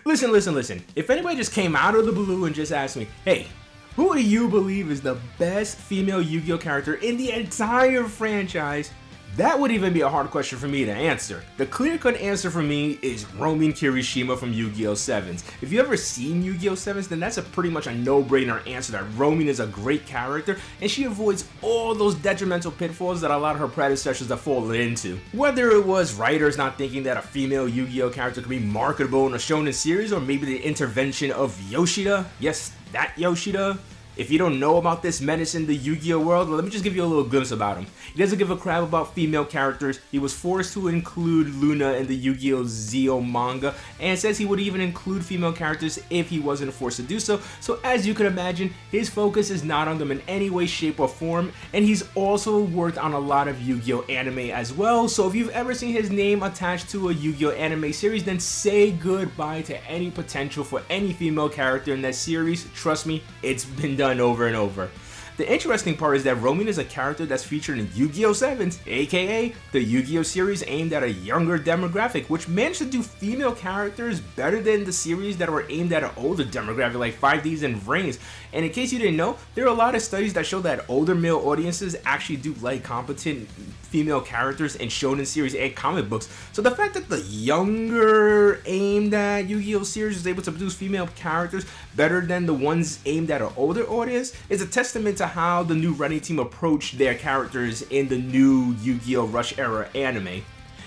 Listen. If anybody just came out of the blue and just asked me, hey, who do you believe is the best female Yu-Gi-Oh character in the entire franchise? That would even be a hard question for me to answer. The clear-cut answer for me is Romin Kirishima from Yu-Gi-Oh! 7s. If you've ever seen Yu-Gi-Oh! 7s, then that's pretty much a no-brainer answer that Romin is a great character, and she avoids all those detrimental pitfalls that a lot of her predecessors have fallen into. Whether it was writers not thinking that a female Yu-Gi-Oh! Character could be marketable in a shonen series, or maybe the intervention of Yoshida, yes, that Yoshida. If you don't know about this menace in the Yu-Gi-Oh world, let me just give you a little glimpse about him. He doesn't give a crap about female characters. He was forced to include Luna in the Yu-Gi-Oh Zio manga, and says he would even include female characters if he wasn't forced to do so. So as you can imagine, his focus is not on them in any way, shape, or form, and he's also worked on a lot of Yu-Gi-Oh anime as well. So if you've ever seen his name attached to a Yu-Gi-Oh anime series, then say goodbye to any potential for any female character in that series. Trust me, it's been done over and over. The interesting part is that Romin is a character that's featured in Yu-Gi-Oh! 7s, aka the Yu-Gi-Oh! Series aimed at a younger demographic, which managed to do female characters better than the series that were aimed at an older demographic like 5Ds and Rings. And in case you didn't know, there are a lot of studies that show that older male audiences actually do like competent female characters in shonen series and comic books. So the fact that the younger aimed at Yu-Gi-Oh! Series is able to produce female characters better than the ones aimed at an older audience is a testament to how the new writing team approached their characters in the new Yu-Gi-Oh! Rush era anime.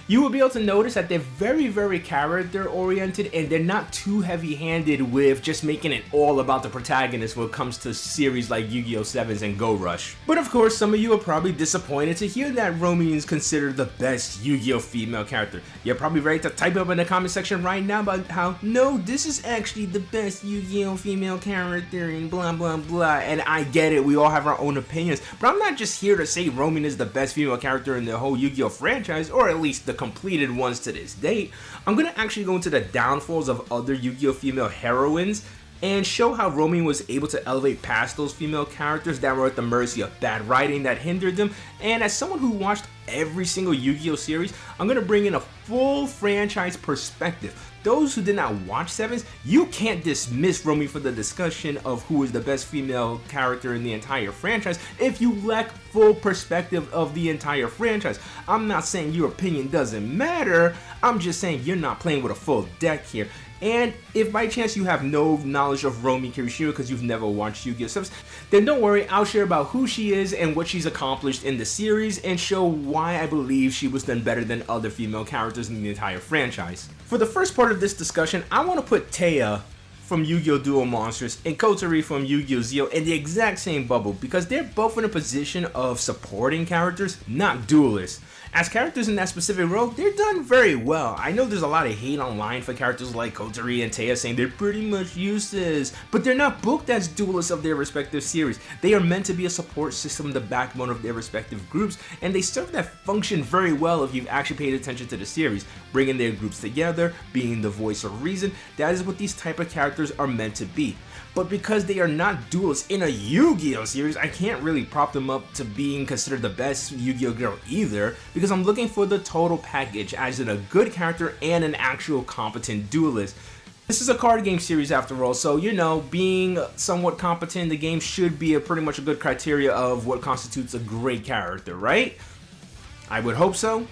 You will be able to notice that they're very character oriented, and they're not too heavy-handed with just making it all about the protagonist when it comes to series like Yu-Gi-Oh! 7s and Go Rush. But of course, some of you are probably disappointed to hear that Romin is considered the best Yu-Gi-Oh! Female character. You're probably ready to type up in the comment section right now about how, no, this is actually the best Yu-Gi-Oh! Female character and blah blah blah. And I get it, we all have our own opinions, but I'm not just here to say Romin is the best female character in the whole Yu-Gi-Oh! Franchise, or at least the completed ones to this date. I'm gonna actually go into the downfalls of other Yu-Gi-Oh! Female heroines and show how Romin was able to elevate past those female characters that were at the mercy of bad writing that hindered them. And as someone who watched every single Yu-Gi-Oh! Series, I'm gonna bring in a full franchise perspective. Those who did not watch 7s, you can't dismiss Romin for the discussion of who is the best female character in the entire franchise if you lack full perspective of the entire franchise. I'm not saying your opinion doesn't matter, I'm just saying you're not playing with a full deck here. And if by chance you have no knowledge of Romin Kirishima because you've never watched Yu-Gi-Oh! 7s, then don't worry, I'll share about who she is and what she's accomplished in the series and show why I believe she was done better than other female characters in the entire franchise. For the first part of this discussion, I want to put Taya from Yu-Gi-Oh! Duel Monsters and Kotori from Yu-Gi-Oh! Zio in the exact same bubble because they're both in a position of supporting characters, not duelists. As characters in that specific role, they're done very well. I know there's a lot of hate online for characters like Kotori and Taya saying they're pretty much useless, but they're not booked as duelists of their respective series. They are meant to be a support system, the backbone of their respective groups, and they serve that function very well if you've actually paid attention to the series. Bringing their groups together, being the voice of reason, that is what these type of characters are meant to be. But because they are not duelists in a Yu-Gi-Oh! Series, I can't really prop them up to being considered the best Yu-Gi-Oh! Girl either, because I'm looking for the total package, as in a good character and an actual competent duelist. This is a card game series after all, so you know, being somewhat competent in the game should be pretty much a good criteria of what constitutes a great character, right? I would hope so.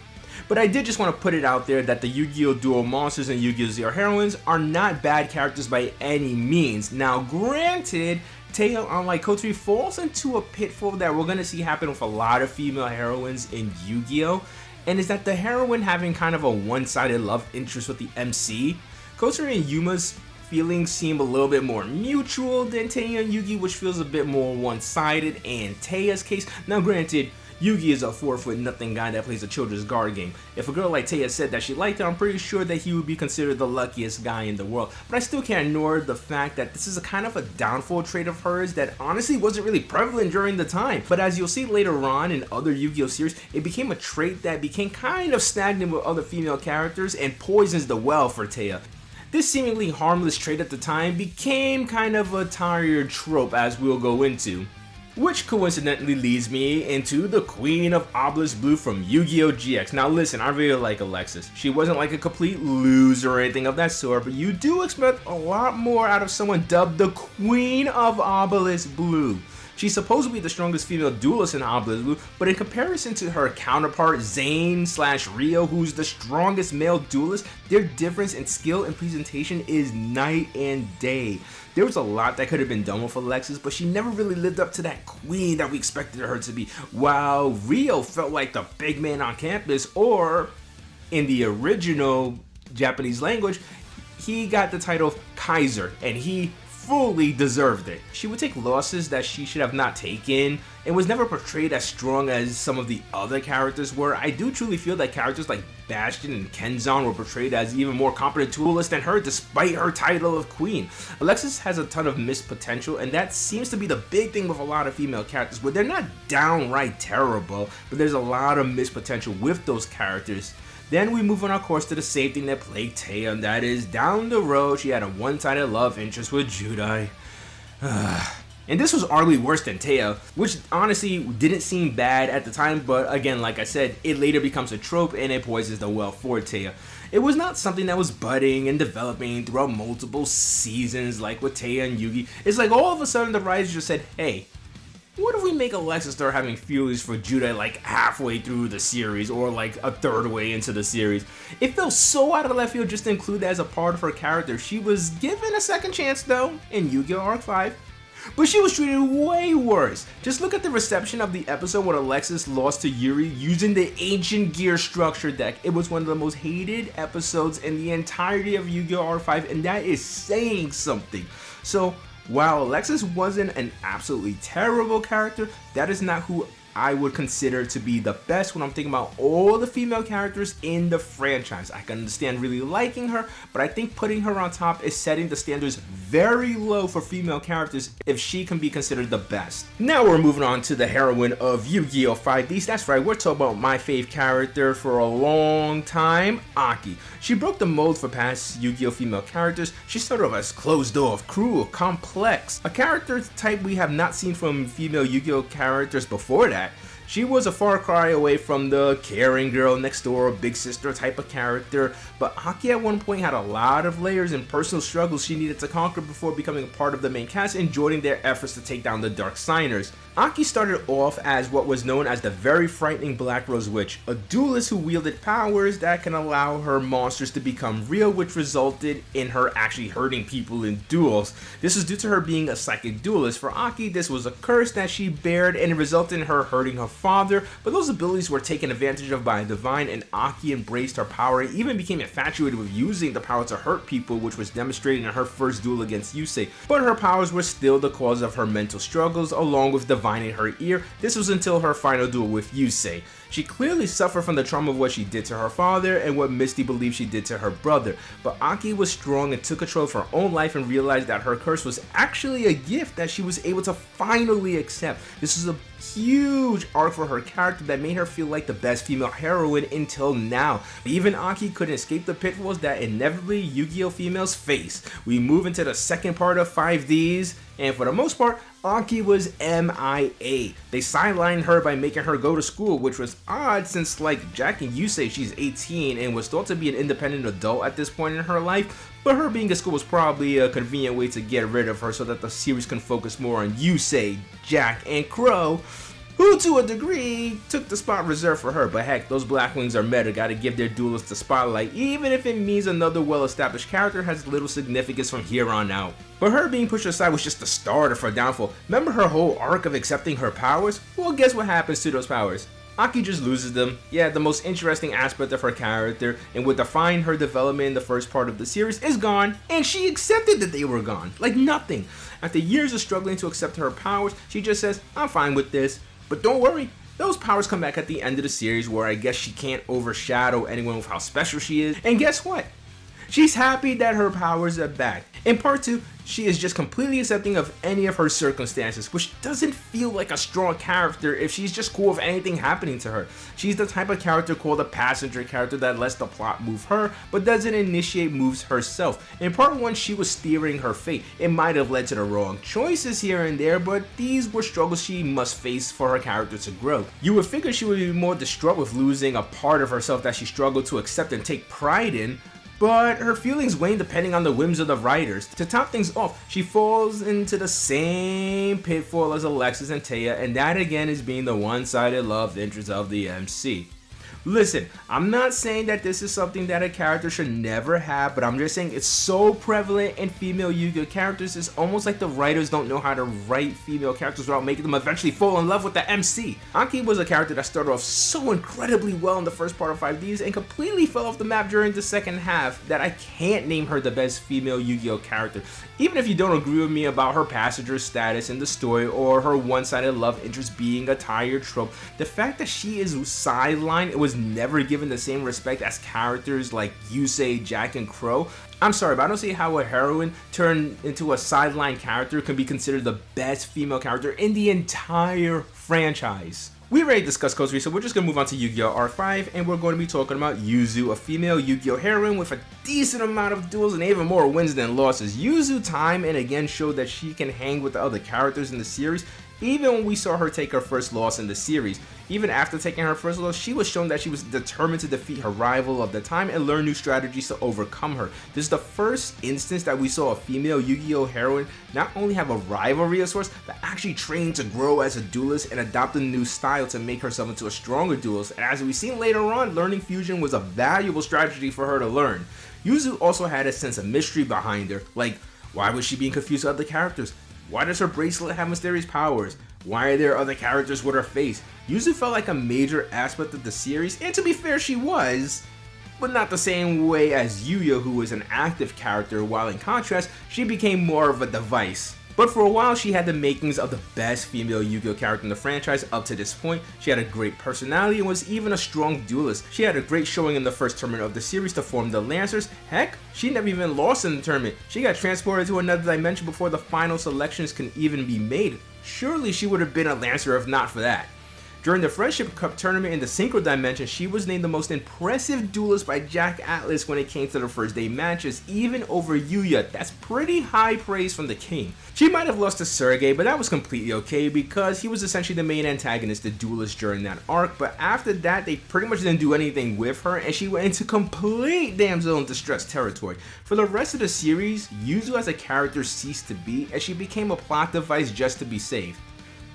But I did just want to put it out there that the Yu-Gi-Oh! Duel Monsters and Yu-Gi-Oh! Zero heroines are not bad characters by any means. Now granted, Taya, unlike Kotori, falls into a pitfall that we're going to see happen with a lot of female heroines in Yu-Gi-Oh! And is that the heroine having kind of a one-sided love interest with the MC. Kotori and Yuma's feelings seem a little bit more mutual than Taya and Yugi, which feels a bit more one-sided in Taya's case. Now granted, Yugi is a 4'0" guy that plays a children's guard game. If a girl like Taya said that she liked it, I'm pretty sure that he would be considered the luckiest guy in the world. But I still can't ignore the fact that this is a kind of a downfall trait of hers that honestly wasn't really prevalent during the time. But as you'll see later on in other Yu-Gi-Oh! Series, it became a trait that became kind of stagnant with other female characters and poisons the well for Taya. This seemingly harmless trait at the time became kind of a tired trope, as we'll go into. Which coincidentally leads me into the Queen of Obelisk Blue from Yu-Gi-Oh! GX. Now listen, I really like Alexis. She wasn't like a complete loser or anything of that sort, but you do expect a lot more out of someone dubbed the Queen of Obelisk Blue. She's supposed to be the strongest female duelist in Obelisk Blue, but in comparison to her counterpart Zane/Rio, who's the strongest male duelist, their difference in skill and presentation is night and day. There was a lot that could have been done with Alexis, but she never really lived up to that queen that we expected her to be, while Rio felt like the big man on campus, or in the original Japanese language, he got the title of Kaiser, and he fully deserved it. She would take losses that she should have not taken and was never portrayed as strong as some of the other characters were. I do truly feel that characters like Bastion and Kenzan were portrayed as even more competent duelists than her despite her title of queen. Alexis has a ton of missed potential, and that seems to be the big thing with a lot of female characters, where they're not downright terrible, but there's a lot of missed potential with those characters. Then we move on our course to the same thing that plagued Taya, and that is down the road she had a one-sided love interest with Judai. And this was arguably worse than Taya, which honestly didn't seem bad at the time, but again, like I said, it later becomes a trope and it poisons the well for Taya. It was not something that was budding and developing throughout multiple seasons like with Taya and Yugi. It's like all of a sudden the writers just said, hey, what if we make Alexis start having feelings for Judai like halfway through the series or like a third way into the series? It felt so out of left field just to include that as a part of her character. She was given a second chance though in Yu-Gi-Oh! Arc 5, but she was treated way worse. Just look at the reception of the episode when Alexis lost to Yuri using the Ancient Gear structure deck. It was one of the most hated episodes in the entirety of Yu-Gi-Oh! Arc 5, and that is saying something. So while Alexis wasn't an absolutely terrible character, that is not who I would consider to be the best when I'm thinking about all the female characters in the franchise. I can understand really liking her, but I think putting her on top is setting the standards very low for female characters if she can be considered the best. Now we're moving on to the heroine of Yu-Gi-Oh! 5Ds. That's right, we're talking about my fave character for a long time, Aki. She broke the mold for past Yu-Gi-Oh! Female characters. She started off as closed off, cruel, complex, a character type we have not seen from female Yu-Gi-Oh! Characters before that. She was a far cry away from the caring girl next door, big sister type of character, but Aki at one point had a lot of layers and personal struggles she needed to conquer before becoming a part of the main cast and joining their efforts to take down the Dark Signers. Aki started off as what was known as the very frightening Black Rose Witch, a duelist who wielded powers that can allow her monsters to become real, which resulted in her actually hurting people in duels. This was due to her being a psychic duelist. For Aki, this was a curse that she bared and it resulted in her hurting her father, but those abilities were taken advantage of by Divine, and Aki embraced her power and even became infatuated with using the power to hurt people, which was demonstrated in her first duel against Yusei. But her powers were still the cause of her mental struggles, along with Divine in her ear. This was until her final duel with Yusei. She clearly suffered from the trauma of what she did to her father and what Misty believed she did to her brother, but Aki was strong and took control of her own life and realized that her curse was actually a gift that she was able to finally accept. This was a huge arc for her character that made her feel like the best female heroine until now. Even Aki couldn't escape the pitfalls that inevitably Yu-Gi-Oh! Females face. We move into the second part of 5Ds, and for the most part, Aki was MIA. They sidelined her by making her go to school, which was odd since, like Jack and Yusei, she's 18 and was thought to be an independent adult at this point in her life, but her being at school was probably a convenient way to get rid of her so that the series can focus more on Yusei, Jack, and Crow, who to a degree took the spot reserved for her. But heck, those Black Wings are meta, gotta give their duelists the spotlight, even if it means another well-established character has little significance from here on out. But her being pushed aside was just the start of her downfall. Remember her whole arc of accepting her powers? Well, guess what happens to those powers? Aki just loses them. Yeah, the most interesting aspect of her character and what defined her development in the first part of the series is gone, and she accepted that they were gone, like nothing. After years of struggling to accept her powers, she just says, I'm fine with this. But don't worry, those powers come back at the end of the series where I guess she can't overshadow anyone with how special she is. And guess what? She's happy that her powers are back. In part 2, she is just completely accepting of any of her circumstances, which doesn't feel like a strong character if she's just cool with anything happening to her. She's the type of character called a passenger character that lets the plot move her, but doesn't initiate moves herself. In part 1, she was steering her fate. It might have led to the wrong choices here and there, but these were struggles she must face for her character to grow. You would figure she would be more distraught with losing a part of herself that she struggled to accept and take pride in, but her feelings wane depending on the whims of the writers. To top things off, she falls into the same pitfall as Alexis and Taya, and that again is being the one-sided love interest of the MC. Listen, I'm not saying that this is something that a character should never have, but I'm just saying it's so prevalent in female Yu-Gi-Oh characters, it's almost like the writers don't know how to write female characters without making them eventually fall in love with the MC. Anki was a character that started off so incredibly well in the first part of 5Ds and completely fell off the map during the second half that I can't name her the best female Yu-Gi-Oh character. Even if you don't agree with me about her passenger status in the story or her one-sided love interest being a tired trope, the fact that she is sidelined, it was never given the same respect as characters like Yuzu, Jack, and Crow. I'm sorry, but I don't see how a heroine turned into a sideline character can be considered the best female character in the entire franchise. We already discussed Code 3, so we're just going to move on to Yu-Gi-Oh! R5, and we're going to be talking about Yuzu, a female Yu-Gi-Oh! Heroine with a decent amount of duels and even more wins than losses. Yuzu time and again showed that she can hang with the other characters in the series, even when we saw her take her first loss in the series. Even after taking her first loss, she was shown that she was determined to defeat her rival of the time and learn new strategies to overcome her. This is the first instance that we saw a female Yu-Gi-Oh! Heroine not only have a rivalry of sorts, but actually train to grow as a duelist and adopt a new style to make herself into a stronger duelist. And as we've seen later on, learning fusion was a valuable strategy for her to learn. Yuzu also had a sense of mystery behind her, like why was she being confused with other characters? Why does her bracelet have mysterious powers? Why are there other characters with her face? Yuzu felt like a major aspect of the series, and to be fair, she was, but not the same way as Yugioh, who was an active character, while in contrast, she became more of a device. But for a while, she had the makings of the best female Yu-Gi-Oh character in the franchise up to this point. She had a great personality and was even a strong duelist. She had a great showing in the first tournament of the series to form the Lancers. Heck, she never even lost in the tournament. She got transported to another dimension before the final selections can even be made. Surely she would have been a Lancer if not for that. During the Friendship Cup tournament in the Synchro Dimension, she was named the most impressive duelist by Jack Atlas when it came to the first day matches, even over Yuya. That's pretty high praise from the king. She might have lost to Sergei, but that was completely okay because he was essentially the main antagonist, the duelist, during that arc, but after that they pretty much didn't do anything with her and she went into complete damsel in distress territory. For the rest of the series, Yuzu as a character ceased to be and she became a plot device just to be saved.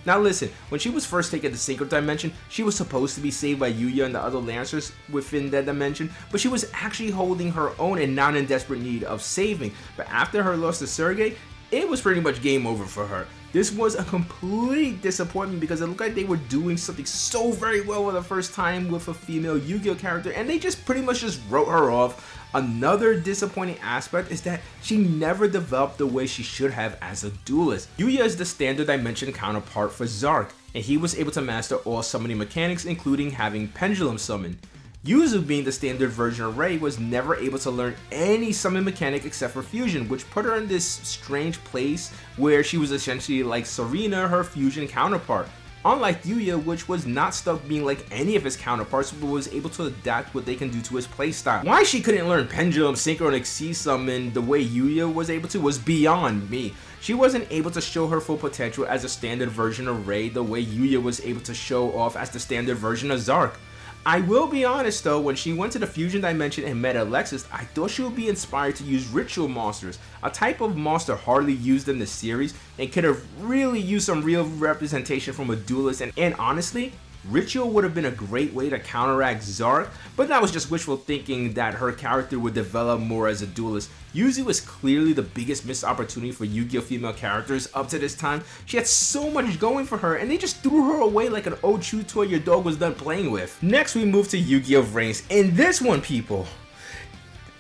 Now listen, when she was first taken to Synchro Dimension, she was supposed to be saved by Yuya and the other Lancers within that dimension, but she was actually holding her own and not in desperate need of saving. But after her loss to Sergei, it was pretty much game over for her. This was a complete disappointment because it looked like they were doing something so very well for the first time with a female Yu-Gi-Oh character and they just pretty much just wrote her off. Another disappointing aspect is that she never developed the way she should have as a duelist. Yuya is the standard dimension counterpart for Zark, and he was able to master all summoning mechanics including having pendulum summon. Yuzu, being the standard version of Rei, was never able to learn any summon mechanic except for fusion, which put her in this strange place where she was essentially like Serena, her fusion counterpart. Unlike Yuya, which was not stuck being like any of his counterparts, but was able to adapt what they can do to his playstyle. Why she couldn't learn Pendulum, Synchro, and Xyz Summon the way Yuya was able to was beyond me. She wasn't able to show her full potential as a standard version of Rei the way Yuya was able to show off as the standard version of Zark. I will be honest though, when she went to the Fusion Dimension and met Alexis, I thought she would be inspired to use Ritual Monsters, a type of monster hardly used in the series and could have really used some real representation from a duelist, and honestly, Ritual would have been a great way to counteract Zark, but that was just wishful thinking that her character would develop more as a duelist. Yuzu is clearly the biggest missed opportunity for Yu-Gi-Oh female characters up to this time. She had so much going for her and they just threw her away like an old chew toy your dog was done playing with. Next we move to Yu-Gi-Oh Reigns, and this one, people,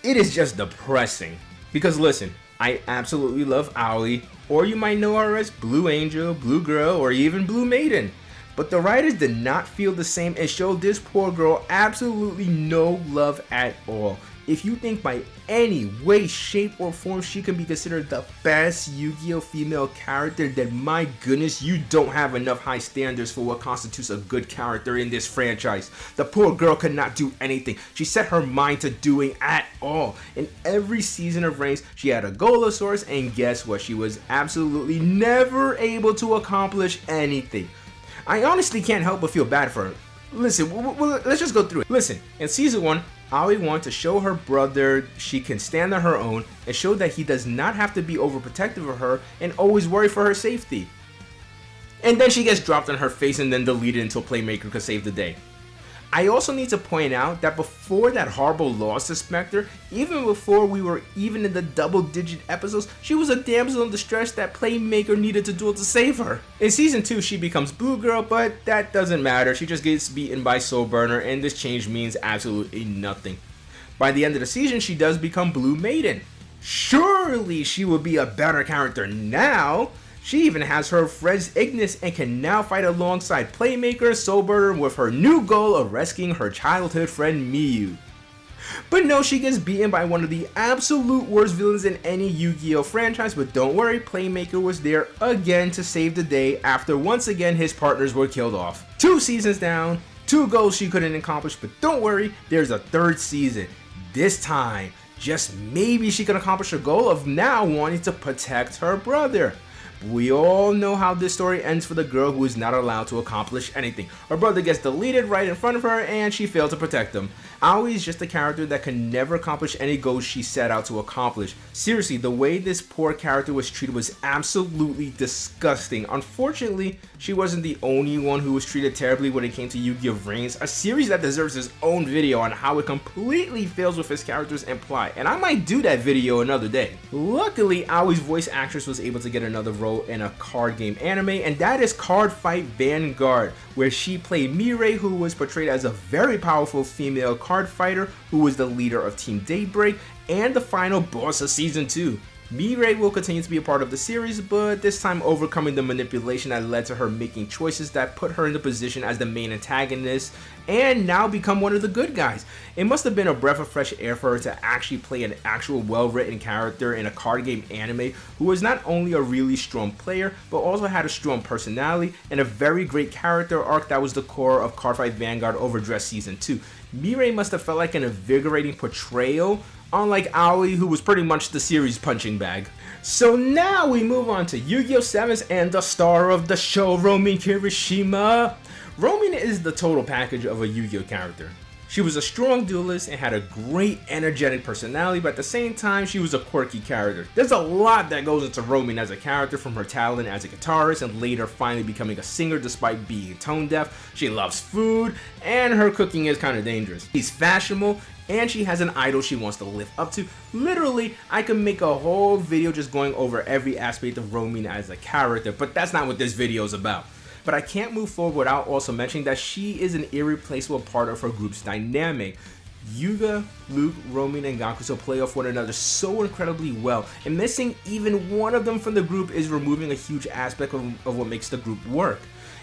it is just depressing. Because listen, I absolutely love Aoi, or you might know her as Blue Angel, Blue Girl, or even Blue Maiden. But the writers did not feel the same and showed this poor girl absolutely no love at all. If you think by any way, shape, or form she can be considered the best Yu-Gi-Oh female character, then my goodness, you don't have enough high standards for what constitutes a good character in this franchise. The poor girl could not do anything she set her mind to doing at all. In every season of Reigns, she had a goal of sorts, and guess what? She was absolutely never able to accomplish anything. I honestly can't help but feel bad for her. Listen, let's just go through it. Listen, in season 1, Aoi wanted to show her brother she can stand on her own and show that he does not have to be overprotective of her and always worry for her safety. And then she gets dropped on her face and then deleted until Playmaker could save the day. I also need to point out that before that horrible loss to Spectre, even before we were even in the double-digit episodes, she was a damsel in distress that Playmaker needed to duel to save her. In season 2, she becomes Blue Girl, but that doesn't matter. She just gets beaten by Soul Burner, and this change means absolutely nothing. By the end of the season, she does become Blue Maiden. Surely she will be a better character now. She even has her friends Ignis and can now fight alongside Playmaker Soulburner with her new goal of rescuing her childhood friend Miyu. But no, she gets beaten by one of the absolute worst villains in any Yu-Gi-Oh franchise, but don't worry, Playmaker was there again to save the day after once again his partners were killed off. 2 seasons down, 2 goals she couldn't accomplish, but don't worry, there's a 3rd season. This time, just maybe she can accomplish her goal of now wanting to protect her brother. We all know how this story ends for the girl who is not allowed to accomplish anything. Her brother gets deleted right in front of her and she failed to protect him. Aoi is just a character that can never accomplish any goals she set out to accomplish. Seriously, the way this poor character was treated was absolutely disgusting. Unfortunately, she wasn't the only one who was treated terribly when it came to Yu-Gi-Oh! Reigns, a series that deserves its own video on how it completely fails with its characters and plot, and I might do that video another day. Luckily, Aoi's voice actress was able to get another role in a card game anime, and that is Card Fight Vanguard, where she played Mirai, who was portrayed as a very powerful female card fighter who was the leader of Team Daybreak and the final boss of season 2. Mirai will continue to be a part of the series, but this time overcoming the manipulation that led to her making choices that put her in the position as the main antagonist and now become one of the good guys. It must have been a breath of fresh air for her to actually play an actual well-written character in a card game anime who was not only a really strong player, but also had a strong personality and a very great character arc that was the core of Cardfight Vanguard Overdressed Season 2. Mirai must have felt like an invigorating portrayal, unlike Aoi, who was pretty much the series punching bag. So now we move on to Yu-Gi-Oh! 7's and the star of the show, Romin Kirishima. Romin is the total package of a Yu-Gi-Oh! Character. She was a strong duelist and had a great energetic personality, but at the same time she was a quirky character. There's a lot that goes into Romin as a character, from her talent as a guitarist and later finally becoming a singer despite being tone deaf. She loves food and her cooking is kind of dangerous. She's fashionable and she has an idol she wants to live up to. Literally, I could make a whole video just going over every aspect of Romin as a character, but that's not what this video is about. But I can't move forward without also mentioning that she is an irreplaceable part of her group's dynamic. Yuga, Luke, Romin, and Gakuso play off one another so incredibly well, and missing even one of them from the group is removing a huge aspect of what makes the group work.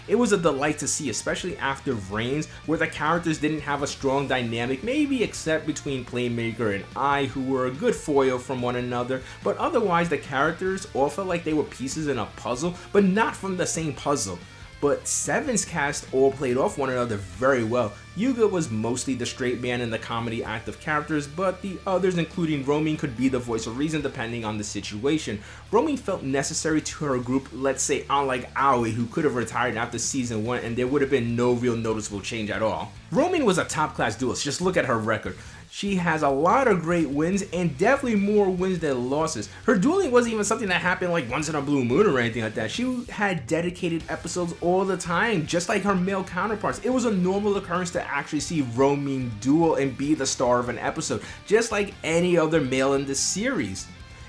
It was a delight to see, especially after Reigns, where the characters didn't have a strong dynamic, maybe except between Playmaker and I, who were a good foil from one another, but otherwise the characters all felt like they were pieces in a puzzle, but not from the same puzzle. But 7's cast all played off one another very well. Yuga was mostly the straight man and the comedy active characters, but the others, including Romin, could be the voice of reason depending on the situation. Romin felt necessary to her group, let's say unlike Aoi, who could have retired after season 1 and there would have been no real noticeable change at all. Romin was a top class duelist, just look at her record. She has a lot of great wins and definitely more wins than losses. Her dueling wasn't even something that happened like once in a blue moon or anything like that. She had dedicated episodes all the time, just like her male counterparts. It was a normal occurrence to actually see Romin duel and be the star of an episode, just like any other male in this series.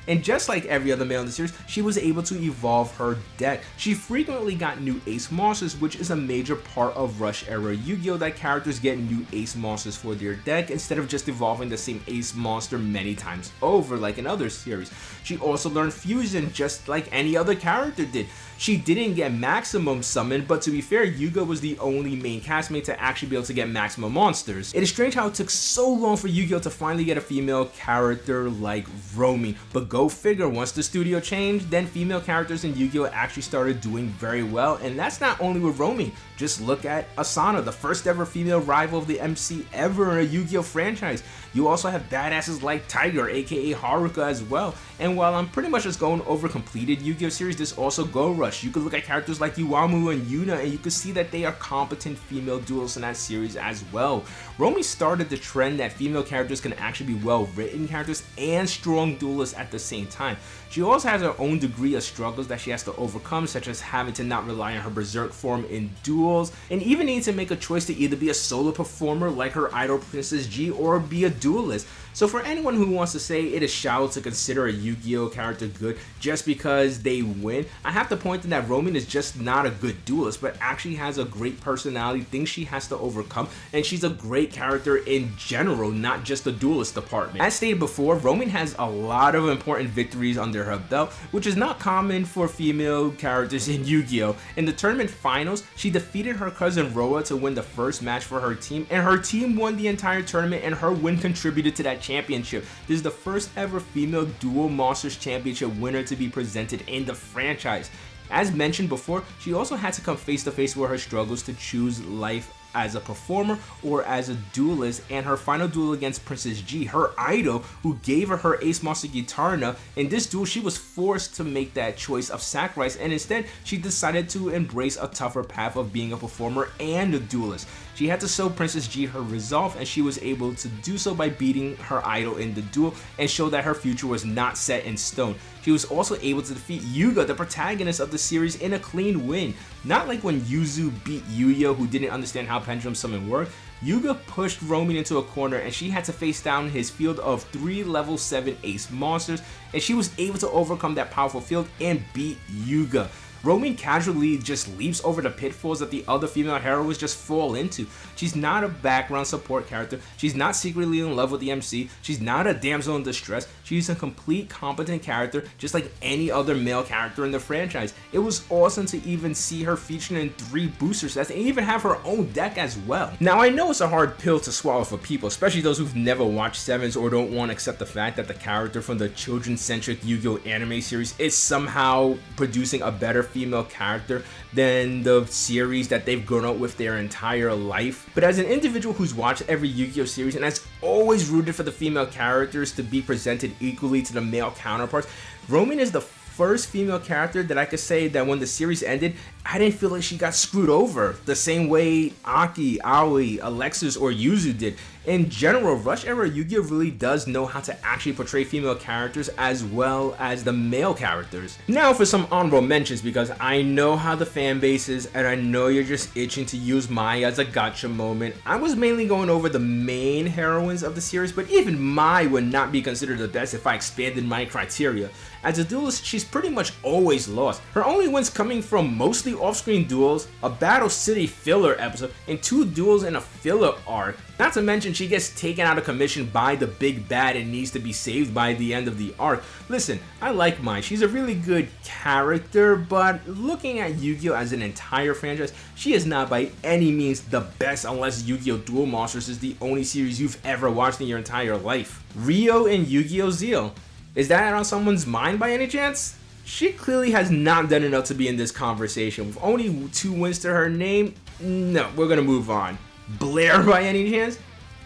and just like every other male in the series, she was able to evolve her deck. She frequently got new ace monsters, which is a major part of Rush era Yu-Gi-Oh! That characters get new ace monsters for their deck instead of just evolving the same ace monster many times over like in other series. She also learned fusion just like any other character did. She didn't get maximum summon, but to be fair, Yuga was the only main castmate to actually be able to get maximum monsters. It is strange how it took so long for Yu-Gi-Oh! To finally get a female character like Romy, but go figure, once the studio changed, then female characters in Yu-Gi-Oh! Actually started doing very well, and that's not only with Romy. Just look at Asana, the first ever female rival of the MC ever in a Yu-Gi-Oh! Franchise. You also have badasses like Tiger, aka Haruka as well. And while I'm pretty much just going over completed Yu-Gi-Oh! series, there's also Go Rush. You could look at characters like Yuamu and Yuna, and you can see that they are competent female duelists in that series as well. Romy started the trend that female characters can actually be well-written characters and strong duelists at the same time. She also has her own degree of struggles that she has to overcome, such as having to not rely on her berserk form in duels, and even need to make a choice to either be a solo performer like her idol Princess G or be a duelist. So for anyone who wants to say it is shallow to consider a Yu-Gi-Oh! Character good just because they win, I have to point out that Romy is just not a good duelist, but actually has a great personality, things she has to overcome, and she's a great character in general, not just the duelist department. As stated before, Romy has a lot of important victories under her belt, which is not common for female characters in Yu-Gi-Oh! In the tournament finals, she defeated her cousin Roa to win the first match for her team, and her team won the entire tournament, and her win contributed to that championship. This is the first ever female Duel Monsters Championship winner to be presented in the franchise. As mentioned before, she also had to come face to face with her struggles to choose life as a performer or as a duelist, and her final duel against Princess G, her idol, who gave her her ace monster Gitarna. In this duel, she was forced to make that choice of sacrifice, and instead she decided to embrace a tougher path of being a performer and a duelist. She had to show Princess G her resolve, and she was able to do so by beating her idol in the duel and show that her future was not set in stone. She was also able to defeat Yuga, the protagonist of the series, in a clean win. Not like when Yuzu beat Yugioh, who didn't understand how Pendulum Summon worked. Yuga pushed Romy into a corner, and she had to face down his field of 3 level 7 ace monsters, and she was able to overcome that powerful field and beat Yuga. Romy casually just leaps over the pitfalls that the other female heroines just fall into. She's not a background support character, she's not secretly in love with the MC, she's not a damsel in distress, she's a complete competent character just like any other male character in the franchise. It was awesome to even see her featured in 3 booster sets and even have her own deck as well. Now I know it's a hard pill to swallow for people, especially those who've never watched Sevens or don't want to accept the fact that the character from the children-centric Yu-Gi-Oh! Anime series is somehow producing a better female character than the series that they've grown up with their entire life. But as an individual who's watched every Yu-Gi-Oh! Series and has always rooted for the female characters to be presented equally to the male counterparts, Romy is the first female character that I could say that when the series ended, I didn't feel like she got screwed over the same way Aki, Aoi, Alexis, or Yuzu did. In general, Rush era Yu-Gi-Oh! Really does know how to actually portray female characters as well as the male characters. Now for some honorable mentions, because I know how the fan base is and I know you're just itching to use Mai as a gotcha moment. I was mainly going over the main heroines of the series, but even Mai would not be considered the best if I expanded my criteria. As a duelist, she's pretty much always lost. Her only wins coming from mostly off-screen duels, a Battle City filler episode, and 2 duels in a filler arc. Not to mention she gets taken out of commission by the big bad and needs to be saved by the end of the arc. Listen, I like Mai, she's a really good character, but looking at Yu-Gi-Oh! As an entire franchise, she is not by any means the best unless Yu-Gi-Oh! Duel Monsters is the only series you've ever watched in your entire life. Ryo and Yu-Gi-Oh! Zeal. Is that on someone's mind by any chance? She clearly has not done enough to be in this conversation. With only 2 wins to her name, no, we're gonna move on. Blair by any chance?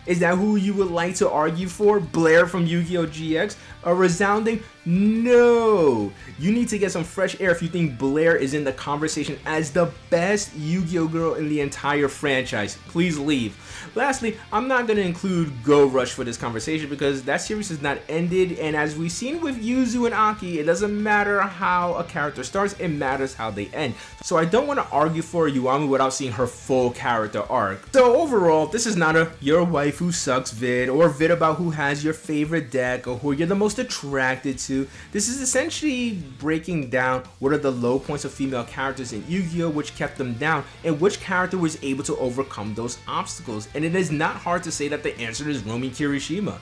Is that who you would like to argue for? Blair from Yu-Gi-Oh! GX? A resounding no. You need to get some fresh air if you think Blair is in the conversation as the best Yu-Gi-Oh girl in the entire franchise. Please leave. Lastly, I'm not going to include Go Rush for this conversation because that series has not ended, and as we've seen with Yuzu and Aki, it doesn't matter how a character starts, it matters how they end. So I don't want to argue for Yuami without seeing her full character arc. So overall, this is not a your waifu sucks vid or vid about who has your favorite deck or who you're the most attracted to. This is essentially breaking down what are the low points of female characters in Yu-Gi-Oh, which kept them down, and which character was able to overcome those obstacles. And it is not hard to say that the answer is Romi Kirishima.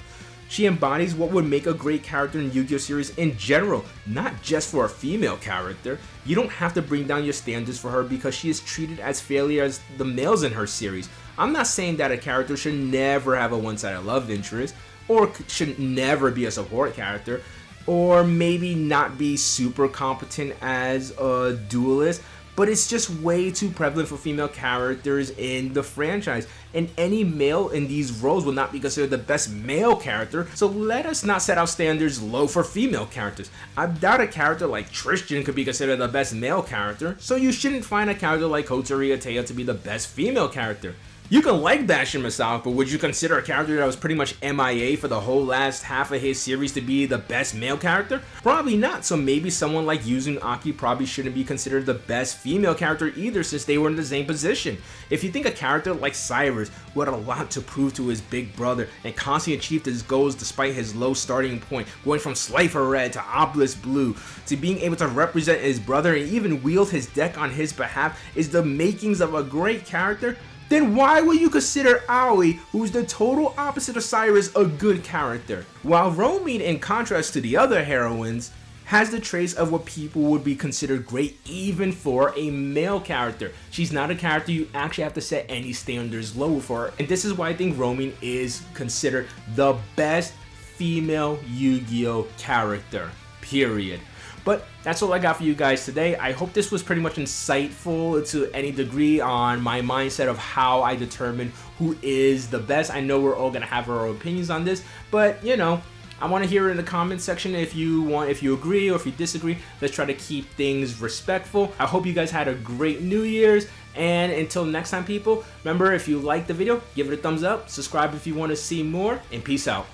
She embodies what would make a great character in Yu-Gi-Oh series in general, not just for a female character. You don't have to bring down your standards for her because she is treated as fairly as the males in her series. I'm not saying that a character should never have a one-sided love interest, or should never be a support character, or maybe not be super competent as a duelist, but it's just way too prevalent for female characters in the franchise, and any male in these roles will not be considered the best male character, so let us not set our standards low for female characters. I doubt a character like Tristan could be considered the best male character, so you shouldn't find a character like Kotori Ateo to be the best female character. You can like Bastion Masawa, but would you consider a character that was pretty much MIA for the whole last half of his series to be the best male character? Probably not, so maybe someone like Yuzu and Aki probably shouldn't be considered the best female character either since they were in the same position. If you think a character like Cyrus, who had a lot to prove to his big brother and constantly achieved his goals despite his low starting point, going from Slifer Red to Obelisk Blue, to being able to represent his brother and even wield his deck on his behalf is the makings of a great character, then why would you consider Aoi, who's the total opposite of Cyrus, a good character? While Romin, in contrast to the other heroines, has the traits of what people would be considered great even for a male character. She's not a character you actually have to set any standards low for, and this is why I think Romin is considered the best female Yu-Gi-Oh character, period. But that's all I got for you guys today. I hope this was pretty much insightful to any degree on my mindset of how I determine who is the best. I know we're all gonna have our own opinions on this, but you know, I want to hear it in the comment section if you agree or if you disagree. Let's try to keep things respectful. I hope you guys had a great New Year's, and until next time, people, remember, if you liked the video, give it a thumbs up, subscribe if you want to see more, and peace out.